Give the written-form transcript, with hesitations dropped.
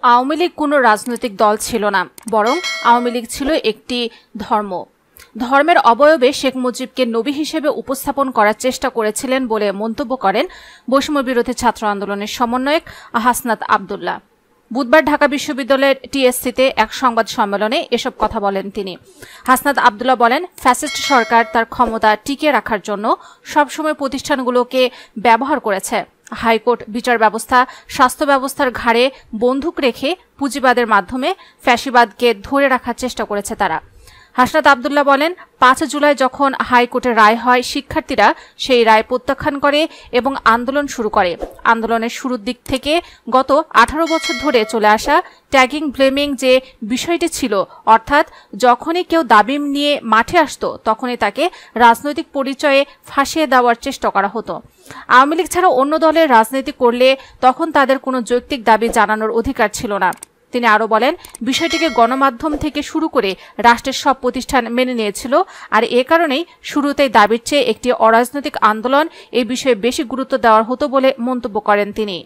আওয়ামী লীগ কোনো রাজনৈতিক দল ছিল না, বরং আওয়ামী লীগ ছিল একটি ধর্ম। ধর্মের অবয়বে শেখ মুজিবকে নবী হিসেবে উপস্থাপন করার চেষ্টা করেছিলেন বলে মন্তব্য করেন বৈষম্য বিরোধী ছাত্র আন্দোলনের সমন্বয়ক হাসনাত আব্দুল্লাহ। বুধবার ঢাকা বিশ্ববিদ্যালয়ের টিএসসিতে এক সংবাদ সম্মেলনে এসব কথা বলেন তিনি। হাসনাত আব্দুল্লাহ বলেন, ফ্যাসিস্ট সরকার তার ক্ষমতা টিকিয়ে রাখার জন্য সবসময় প্রতিষ্ঠানগুলোকে ব্যবহার করেছে। হাইকোর্ট, বিচার ব্যবস্থা, স্বাস্থ্য ব্যবস্থার ঘাড়ে বন্দুক রেখে পুঁজিবাদের মাধ্যমে ফ্যাসিবাদকে ধরে রাখার চেষ্টা করেছে তারা। হাসনাত আব্দুল্লাহ বলেন, 5 জুলাই যখন হাইকোর্টের রায় হয়, শিক্ষার্থীরা সেই রায় প্রত্যাখ্যান করে এবং আন্দোলন শুরু করে। আন্দোলনের শুরুর দিক থেকে গত 18 বছর ধরে চলে আসা ট্যাগিং ব্লেমিং যে বিষয়টি ছিল, অর্থাৎ যখনই কেউ দাবি নিয়ে মাঠে আসতো তখনই তাকে রাজনৈতিক পরিচয়ে ফাঁসিয়ে দেওয়ার চেষ্টা করা হতো। আওয়ামী লীগ ছাড়া অন্য দলের রাজনীতি করলে তখন তাদের কোনো যৌক্তিক দাবি জানানোর অধিকার ছিল না। তিনি আরো বলেন, বিষয়টিকে গণমাধ্যম থেকে শুরু করে রাষ্ট্রের সব প্রতিষ্ঠান মেনে নিয়েছিল, আর এ কারণেই শুরুতেই দাবির চেয়ে একটি অরাজনৈতিক আন্দোলন এই বিষয়ে বেশি গুরুত্ব দেওয়ার হতো বলে মন্তব্য করেন তিনি।